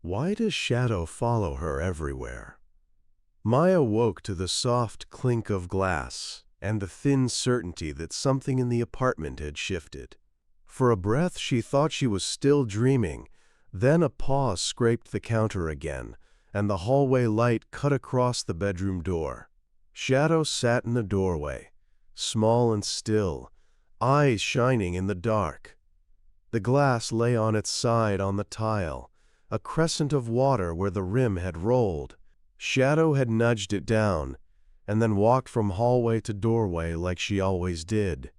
Why does Shadow follow her everywhere? Maya woke to the soft clink of glass and the thin certainty that something in the apartment had shifted. For a breath, she thought she was still dreaming. Then a paw scraped the counter again, and the hallway light cut across the bedroom door. Shadow sat in the doorway, small and still, eyes shining in the dark. The glass lay on its side on the tile, a crescent of water where the rim had rolled. Shadow had nudged it down, and then walked from hallway to doorway like she always did.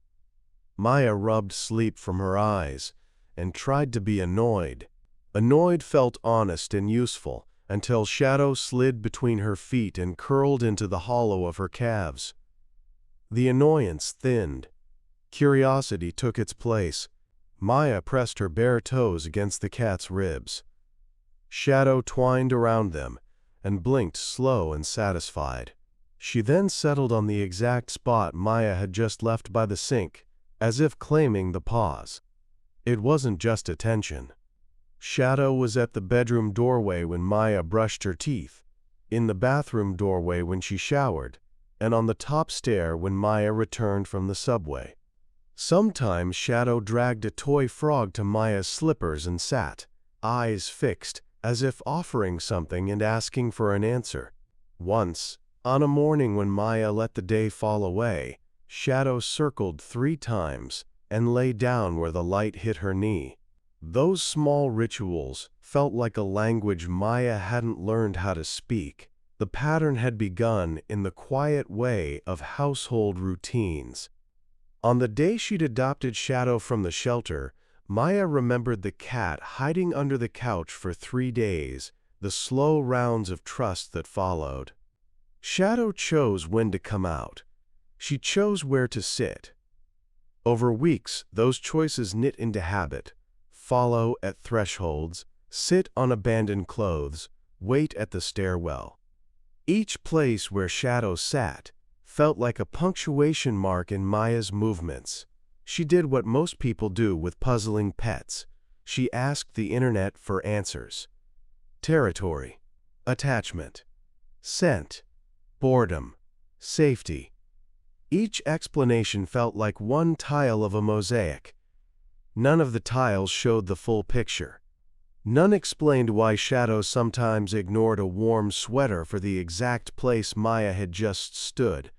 Maya rubbed sleep from her eyes and tried to be annoyed. Annoyed felt honest and useful, until Shadow slid between her feet and curled into the hollow of her calves. The annoyance thinned. Curiosity took its place. Maya pressed her bare toes against the cat's ribs. Shadow twined around them and blinked slow and satisfied. She then settled on the exact spot Maya had just left by the sink, as if claiming the pause. It wasn't just attention. Shadow was at the bedroom doorway when Maya brushed her teeth, in the bathroom doorway when she showered, and on the top stair when Maya returned from the subway. Sometimes Shadow dragged a toy frog to Maya's slippers and sat, eyes fixed, as if offering something and asking for an answer. Once, on a morning when Maya let the day fall away, Shadow circled 3 times and lay down where the light hit her knee. Those small rituals felt like a language Maya hadn't learned how to speak. The pattern had begun in the quiet way of household routines. On the day she'd adopted Shadow from the shelter, Maya remembered the cat hiding under the couch for 3 days, the slow rounds of trust that followed. Shadow chose when to come out. She chose where to sit. Over weeks, those choices knit into habit. Follow at thresholds, sit on abandoned clothes, wait at the stairwell. Each place where Shadow sat felt like a punctuation mark in Maya's movements. She did what most people do with puzzling pets. She asked the internet for answers. Territory, attachment, scent, boredom, safety. Each explanation felt like one tile of a mosaic. None of the tiles showed the full picture. None explained why Shadow sometimes ignored a warm sweater for the exact place Maya had just stood,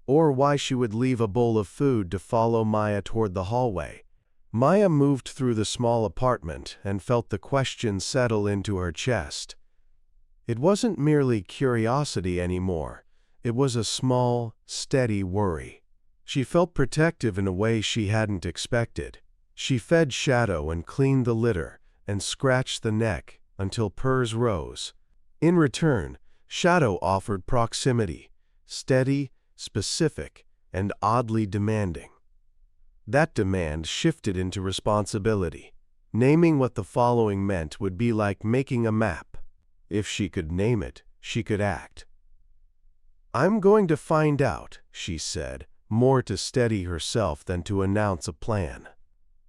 or why she would leave a bowl of food to follow Maya toward the hallway. Maya moved through the small apartment and felt the question settle into her chest. It wasn't merely curiosity anymore. It was a small, steady worry. She felt protective in a way she hadn't expected. She fed Shadow and cleaned the litter and scratched the neck until purrs rose. In return, Shadow offered proximity, steady, specific, and oddly demanding. That demand shifted into responsibility. Naming what the following meant would be like making a map. If she could name it, she could act. "I'm going to find out," she said, more to steady herself than to announce a plan.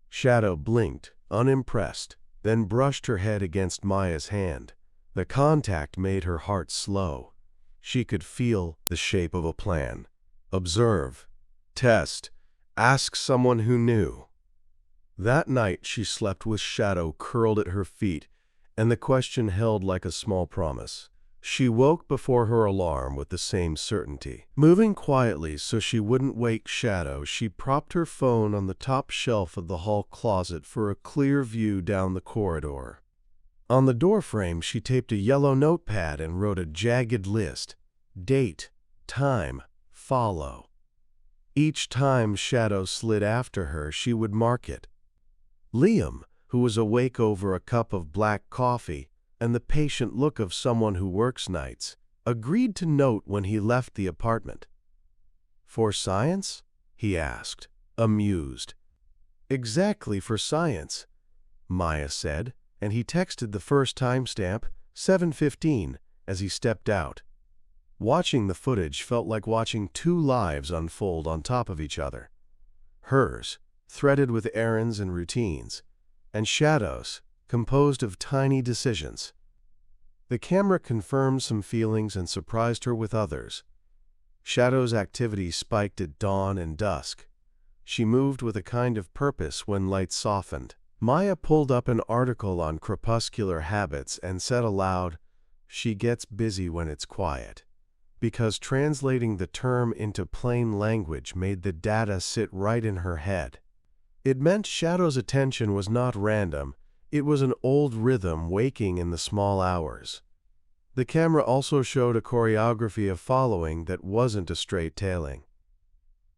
Shadow blinked, unimpressed, then brushed her head against Maya's hand. The contact made her heart slow. She could feel the shape of a plan. Observe, test, ask someone who knew. That night she slept with Shadow curled at her feet, and the question held like a small promise. She woke before her alarm with the same certainty. Moving quietly so she wouldn't wake Shadow, she propped her phone on the top shelf of the hall closet for a clear view down the corridor. On the doorframe, she taped a yellow notepad and wrote a jagged list: date, time, follow. Each time Shadow slid after her, she would mark it. Liam, who was awake over a cup of black coffee and the patient look of someone who works nights, agreed to note when he left the apartment. "For science?" he asked, amused. "Exactly for science," Maya said, and he texted the first timestamp, 7:15, as he stepped out. Watching the footage felt like watching 2 lives unfold on top of each other. Hers, threaded with errands and routines, and Shadow's, composed of tiny decisions. The camera confirmed some feelings and surprised her with others. Shadow's activity spiked at dawn and dusk. She moved with a kind of purpose when light softened. Maya pulled up an article on crepuscular habits and said aloud, "She gets busy when it's quiet," because translating the term into plain language made the data sit right in her head. It meant Shadow's attention was not random, it was an old rhythm waking in the small hours. The camera also showed a choreography of following that wasn't a straight tailing.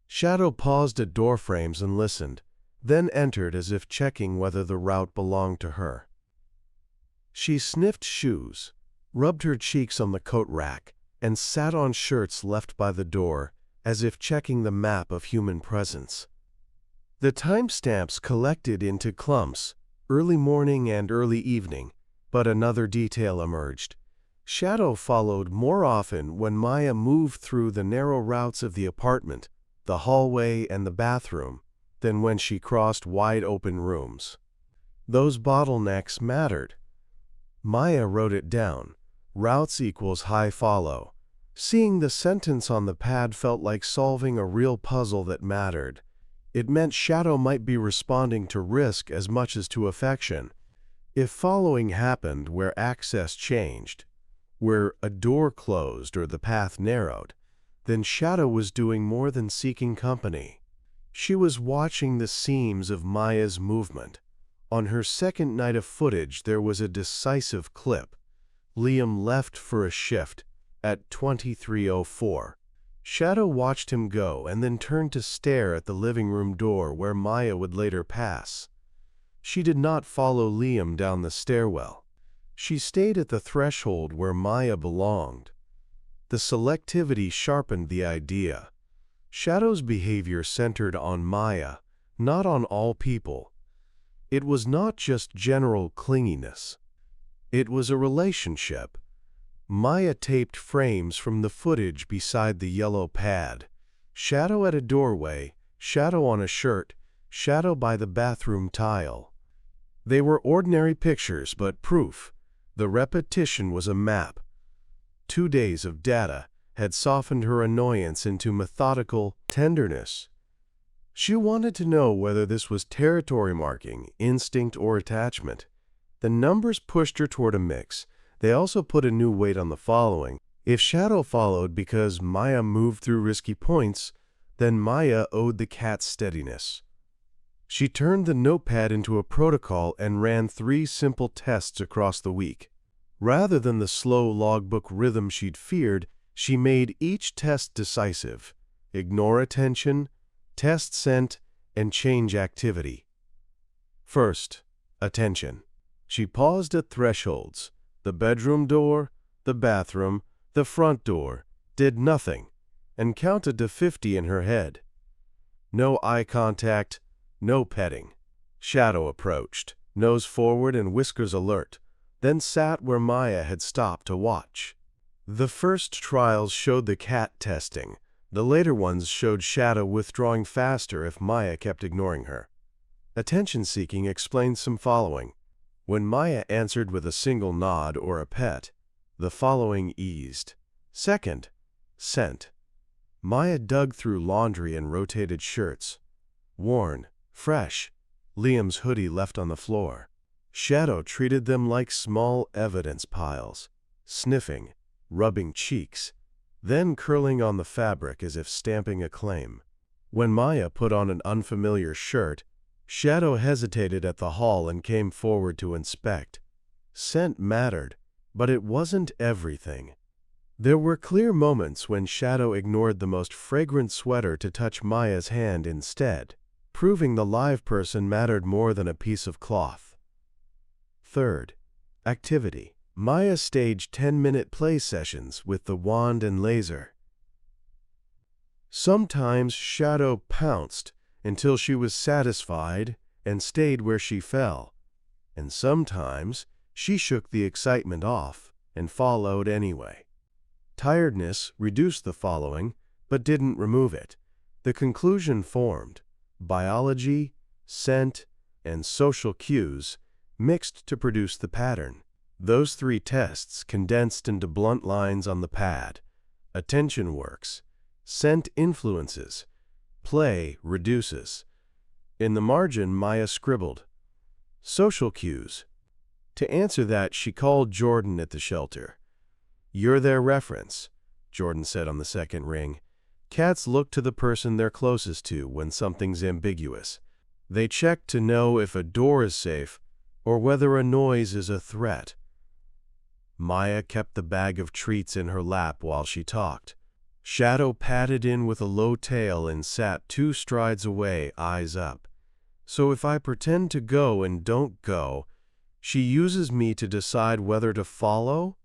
Shadow paused at doorframes and listened, then entered as if checking whether the route belonged to her. She sniffed shoes, rubbed her cheeks on the coat rack, and sat on shirts left by the door, as if checking the map of human presence. The timestamps collected into clumps, early morning and early evening, but another detail emerged. Shadow followed more often when Maya moved through the narrow routes of the apartment, the hallway and the bathroom, than when she crossed wide-open rooms. Those bottlenecks mattered. Maya wrote it down. Routes equals high follow. Seeing the sentence on the pad felt like solving a real puzzle that mattered. It meant Shadow might be responding to risk as much as to affection. If following happened where access changed, where a door closed or the path narrowed, then Shadow was doing more than seeking company. She was watching the seams of Maya's movement. On her second night of footage, there was a decisive clip. Liam left for a shift at 23:04. Shadow watched him go and then turned to stare at the living room door where Maya would later pass. She did not follow Liam down the stairwell. She stayed at the threshold where Maya belonged. The selectivity sharpened the idea. Shadow's behavior centered on Maya, not on all people. It was not just general clinginess. It was a relationship. Maya taped frames from the footage beside the yellow pad. Shadow at a doorway, Shadow on a shirt, Shadow by the bathroom tile. They were ordinary pictures, but proof. The repetition was a map. 2 days of data had softened her annoyance into methodical tenderness. She wanted to know whether this was territory marking, instinct, or attachment. The numbers pushed her toward a mix. They also put a new weight on the following. If Shadow followed because Maya moved through risky points, then Maya owed the cat steadiness. She turned the notepad into a protocol and ran 3 simple tests across the week. Rather than the slow logbook rhythm she'd feared, she made each test decisive. Ignore attention, test sent, and change activity. First, attention. She paused at thresholds. The bedroom door, the bathroom, the front door, did nothing, and counted to 50 in her head. No eye contact, no petting. Shadow approached, nose forward and whiskers alert, then sat where Maya had stopped to watch. The first trials showed the cat testing. The later ones showed Shadow withdrawing faster if Maya kept ignoring her. Attention-seeking explained some following. When Maya answered with a single nod or a pet, the following eased. Second, scent. Maya dug through laundry and rotated shirts. Worn, fresh, Liam's hoodie left on the floor. Shadow treated them like small evidence piles, sniffing, rubbing cheeks, then curling on the fabric as if stamping a claim. When Maya put on an unfamiliar shirt, Shadow hesitated at the hall and came forward to inspect. Scent mattered, but it wasn't everything. There were clear moments when Shadow ignored the most fragrant sweater to touch Maya's hand instead, proving the live person mattered more than a piece of cloth. Third, activity. Maya staged 10-minute play sessions with the wand and laser. Sometimes Shadow pounced until she was satisfied and stayed where she fell, and sometimes she shook the excitement off and followed anyway. Tiredness reduced the following, but didn't remove it. The conclusion formed. Biology, scent, and social cues mixed to produce the pattern. Those 3 tests condensed into blunt lines on the pad. Attention works. Scent influences. Play reduces. In the margin, Maya scribbled, social cues. To answer that, she called Jordan at the shelter. You're their reference, Jordan said on the second ring. Cats look to the person they're closest to when something's ambiguous. They check to know if a door is safe or whether a noise is a threat. Maya kept the bag of treats in her lap while she talked. Shadow padded in with a low tail and sat 2 strides away, eyes up. So if I pretend to go and don't go, she uses me to decide whether to follow?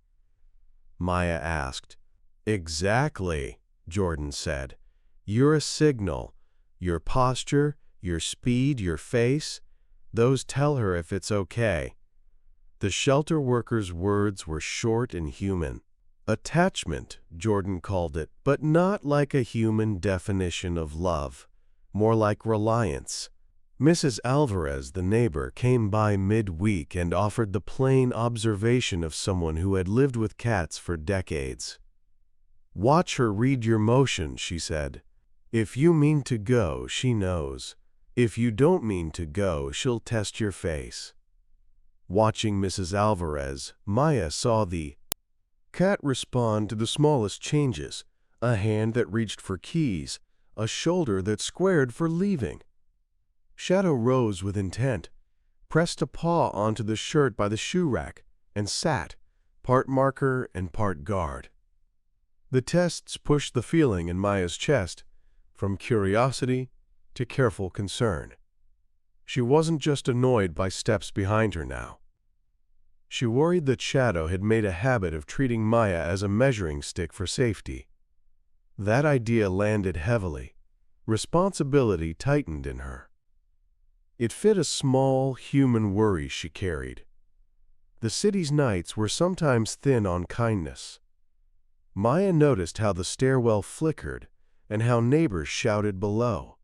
Maya asked. Exactly, Jordan said. You're a signal. Your posture, your speed, your face, those tell her if it's okay. The shelter worker's words were short and human. Attachment, Jordan called it, but not like a human definition of love, more like reliance. Mrs. Alvarez, the neighbor, came by mid-week and offered the plain observation of someone who had lived with cats for decades. Watch her read your motion, she said. If you mean to go, she knows. If you don't mean to go, she'll test your face. Watching Mrs. Alvarez, Maya saw the cat respond to the smallest changes, a hand that reached for keys, a shoulder that squared for leaving. Shadow rose with intent, pressed a paw onto the shirt by the shoe rack, and sat, part marker and part guard. The tests pushed the feeling in Maya's chest, from curiosity to careful concern. She wasn't just annoyed by steps behind her now. She worried that Shadow had made a habit of treating Maya as a measuring stick for safety. That idea landed heavily. Responsibility tightened in her. It fit a small, human worry she carried. The city's nights were sometimes thin on kindness. Maya noticed how the stairwell flickered and how neighbors shouted below.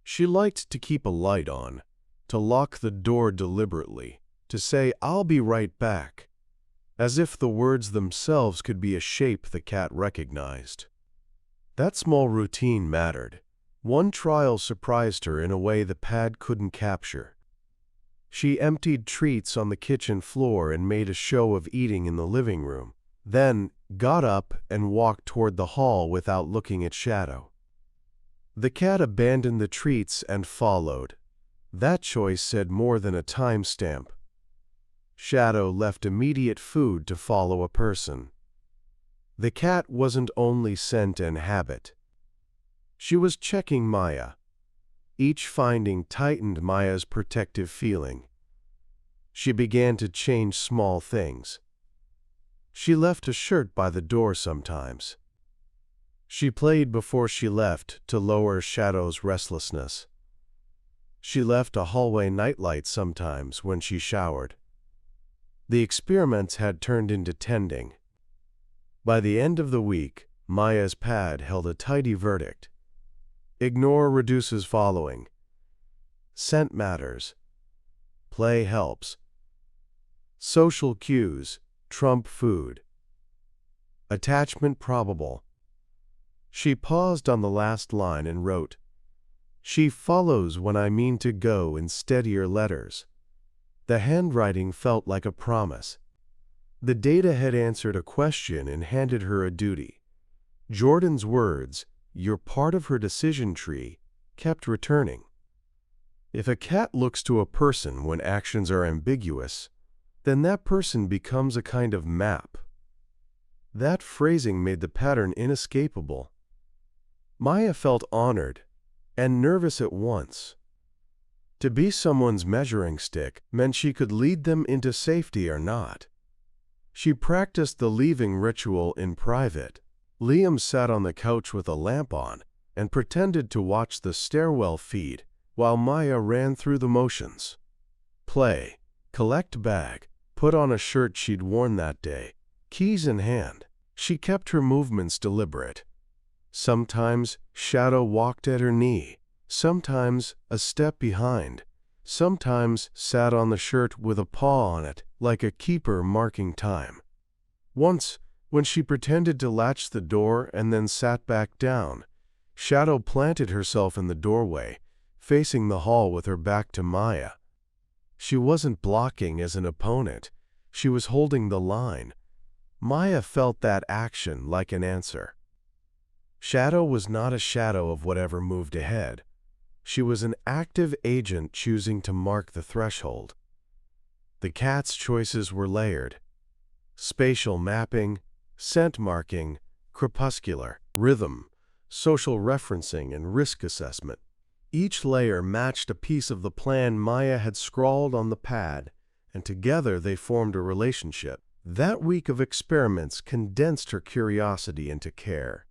She liked to keep a light on, to lock the door deliberately, to say, "I'll be right back," as if the words themselves could be a shape the cat recognized. That small routine mattered. One trial surprised her in a way the pad couldn't capture. She emptied treats on the kitchen floor and made a show of eating in the living room, then got up and walked toward the hall without looking at Shadow. The cat abandoned the treats and followed. That choice said more than a timestamp. Shadow left immediate food to follow a person. The cat wasn't only scent and habit. She was checking Maya. Each finding tightened Maya's protective feeling. She began to change small things. She left a shirt by the door sometimes. She played before she left to lower Shadow's restlessness. She left a hallway nightlight sometimes when she showered. The experiments had turned into tending. By the end of the week, Maya's pad held a tidy verdict. Ignore reduces following. Scent matters. Play helps. Social cues trump food. Attachment probable. She paused on the last line and wrote, "She follows when I mean to go," in steadier letters. The handwriting felt like a promise. The data had answered a question and handed her a duty. Jordan's words, "You're part of her decision tree," kept returning. If a cat looks to a person when actions are ambiguous, then that person becomes a kind of map. That phrasing made the pattern inescapable. Maya felt honored and nervous at once. To be someone's measuring stick meant she could lead them into safety or not. She practiced the leaving ritual in private. Liam sat on the couch with a lamp on and pretended to watch the stairwell feed while Maya ran through the motions. Play, collect bag, put on a shirt she'd worn that day, keys in hand. She kept her movements deliberate. Sometimes Shadow walked at her knee, sometimes a step behind, sometimes sat on the shirt with a paw on it, like a keeper marking time. Once, when she pretended to latch the door and then sat back down, Shadow planted herself in the doorway, facing the hall with her back to Maya. She wasn't blocking as an opponent, she was holding the line. Maya felt that action like an answer. Shadow was not a shadow of whatever moved ahead. She was an active agent choosing to mark the threshold. The cat's choices were layered. Spatial mapping, scent marking, crepuscular, rhythm, social referencing, and risk assessment. Each layer matched a piece of the plan Maya had scrawled on the pad, and together they formed a relationship. That week of experiments condensed her curiosity into care.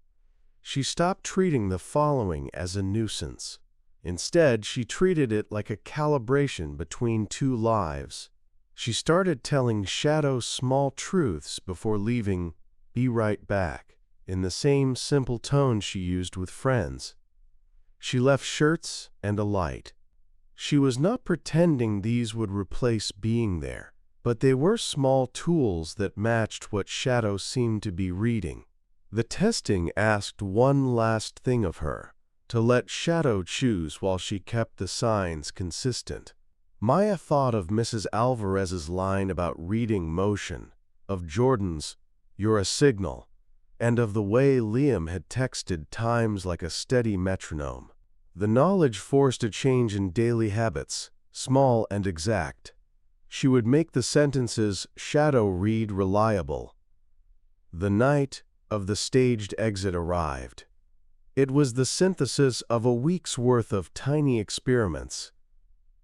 She stopped treating the following as a nuisance. Instead, she treated it like a calibration between two lives. She started telling Shadow small truths before leaving, "Be right back," in the same simple tone she used with friends. She left shirts and a light. She was not pretending these would replace being there, but they were small tools that matched what Shadow seemed to be reading. The testing asked one last thing of her, to let Shadow choose while she kept the signs consistent. Maya thought of Mrs. Alvarez's line about reading motion, of Jordan's, "You're a signal," and of the way Liam had texted times like a steady metronome. The knowledge forced a change in daily habits, small and exact. She would make the sentences Shadow read reliable. The night of the staged exit arrived. It was the synthesis of a week's worth of tiny experiments.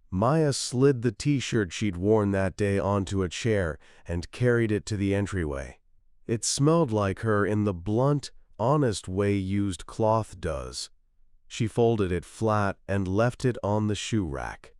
Maya slid the t-shirt she'd worn that day onto a chair and carried it to the entryway. It smelled like her in the blunt, honest way used cloth does. She folded it flat and left it on the shoe rack.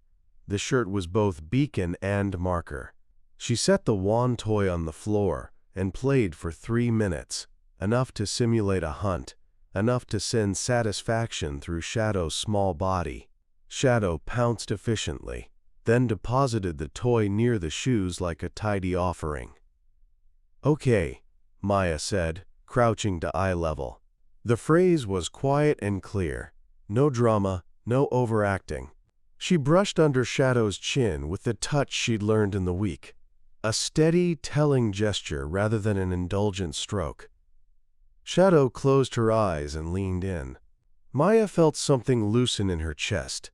The shirt was both beacon and marker. She set the wand toy on the floor and played for 3 minutes, enough to simulate a hunt, enough to send satisfaction through Shadow's small body. Shadow pounced efficiently, then deposited the toy near the shoes like a tidy offering. "Okay," Maya said, crouching to eye level. The phrase was quiet and clear. No drama, no overacting. She brushed under Shadow's chin with the touch she'd learned in the week. A steady, telling gesture rather than an indulgent stroke. Shadow closed her eyes and leaned in. Maya felt something loosen in her chest.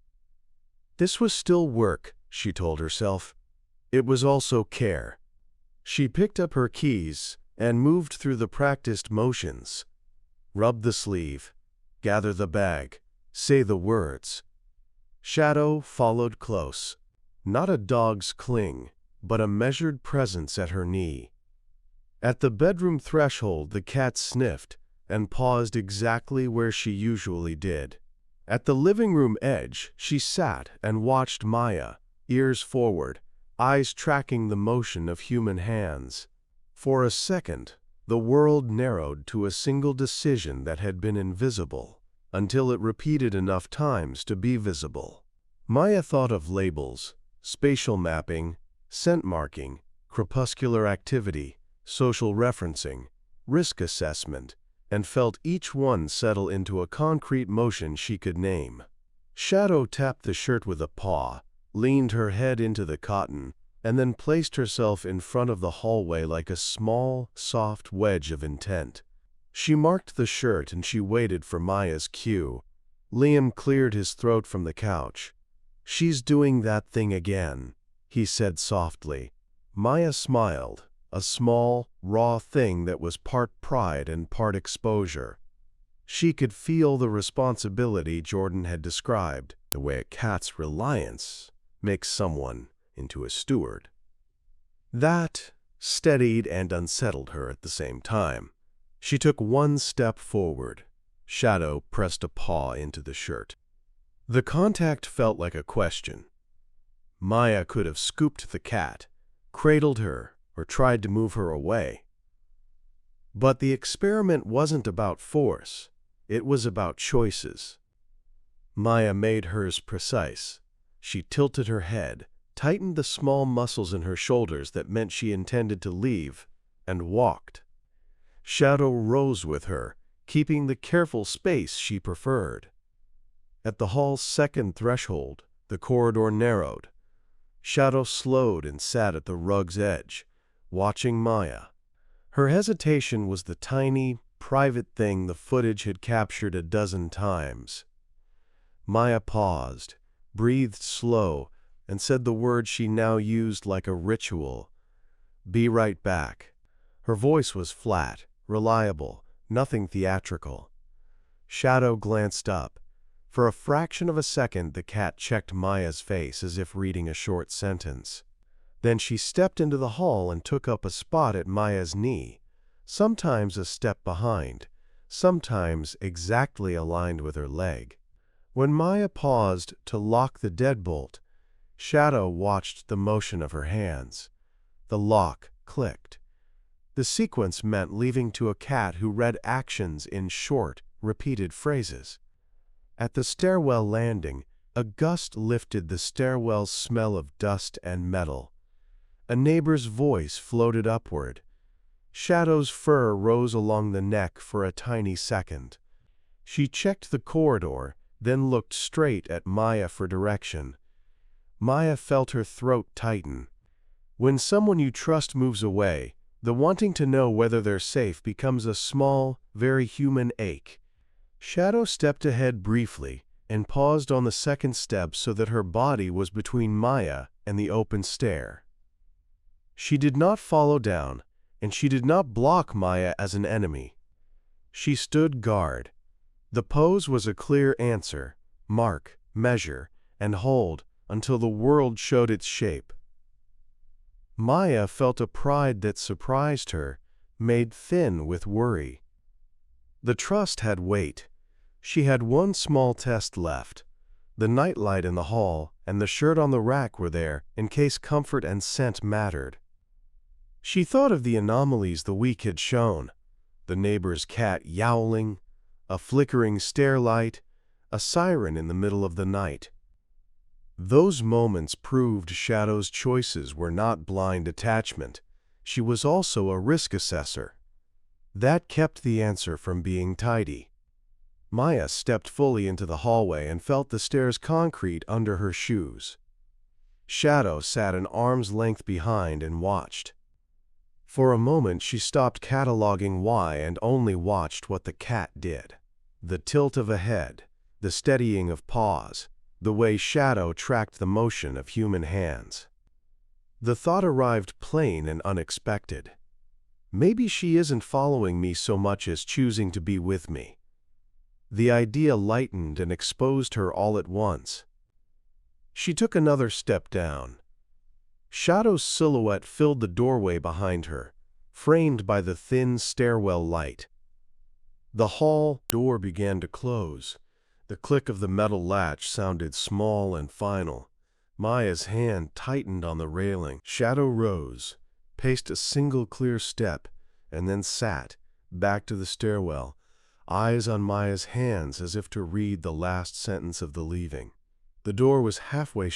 This was still work, she told herself. It was also care. She picked up her keys and moved through the practiced motions. Rub the sleeve, gather the bag, say the words. Shadow followed close. Not a dog's cling, but a measured presence at her knee. At the bedroom threshold, the cat sniffed and paused exactly where she usually did. At the living room edge, she sat and watched Maya, ears forward, eyes tracking the motion of human hands. For a second, the world narrowed to a single decision that had been invisible, until it repeated enough times to be visible. Maya thought of labels, spatial mapping, scent marking, crepuscular activity, social referencing, risk assessment, and felt each one settle into a concrete motion she could name. Shadow tapped the shirt with a paw, leaned her head into the cotton, and then placed herself in front of the hallway like a small, soft wedge of intent. She marked the shirt and she waited for Maya's cue. Liam cleared his throat from the couch. "She's doing that thing again," he said softly. Maya smiled. A small, raw thing that was part pride and part exposure. She could feel the responsibility Jordan had described, the way a cat's reliance makes someone into a steward. That steadied and unsettled her at the same time. She took one step forward. Shadow pressed a paw into the shirt. The contact felt like a question. Maya could have scooped the cat, cradled her, or tried to move her away. But the experiment wasn't about force, it was about choices. Maya made hers precise. She tilted her head, tightened the small muscles in her shoulders that meant she intended to leave, and walked. Shadow rose with her, keeping the careful space she preferred. At the hall's second threshold, the corridor narrowed. Shadow slowed and sat at the rug's edge, watching Maya. Her hesitation was the tiny, private thing the footage had captured a dozen times. Maya paused, breathed slow, and said the word she now used like a ritual. "Be right back." Her voice was flat, reliable, nothing theatrical. Shadow glanced up. For a fraction of a second, the cat checked Maya's face as if reading a short sentence. Then she stepped into the hall and took up a spot at Maya's knee, sometimes a step behind, sometimes exactly aligned with her leg. When Maya paused to lock the deadbolt, Shadow watched the motion of her hands. The lock clicked. The sequence meant leaving to a cat who read actions in short, repeated phrases. At the stairwell landing, a gust lifted the stairwell's smell of dust and metal. A neighbor's voice floated upward. Shadow's fur rose along the neck for a tiny second. She checked the corridor, then looked straight at Maya for direction. Maya felt her throat tighten. When someone you trust moves away, the wanting to know whether they're safe becomes a small, very human ache. Shadow stepped ahead briefly and paused on the second step so that her body was between Maya and the open stair. She did not follow down, and she did not block Maya as an enemy. She stood guard. The pose was a clear answer: mark, measure, and hold until the world showed its shape. Maya felt a pride that surprised her, made thin with worry. The trust had weight. She had one small test left. The nightlight in the hall and the shirt on the rack were there in case comfort and scent mattered. She thought of the anomalies the week had shown: the neighbor's cat yowling, a flickering stair light, a siren in the middle of the night. Those moments proved Shadow's choices were not blind attachment. She was also a risk assessor. That kept the answer from being tidy. Maya stepped fully into the hallway and felt the stair's concrete under her shoes. Shadow sat an arm's length behind and watched. For a moment she stopped cataloging why and only watched what the cat did. The tilt of a head, the steadying of paws, the way Shadow tracked the motion of human hands. The thought arrived plain and unexpected. Maybe she isn't following me so much as choosing to be with me. The idea lightened and exposed her all at once. She took another step down. Shadow's silhouette filled the doorway behind her, framed by the thin stairwell light. The hall door began to close. The click of the metal latch sounded small and final. Maya's hand tightened on the railing. Shadow rose, paced a single clear step, and then sat, back to the stairwell, eyes on Maya's hands as if to read the last sentence of the leaving. The door was halfway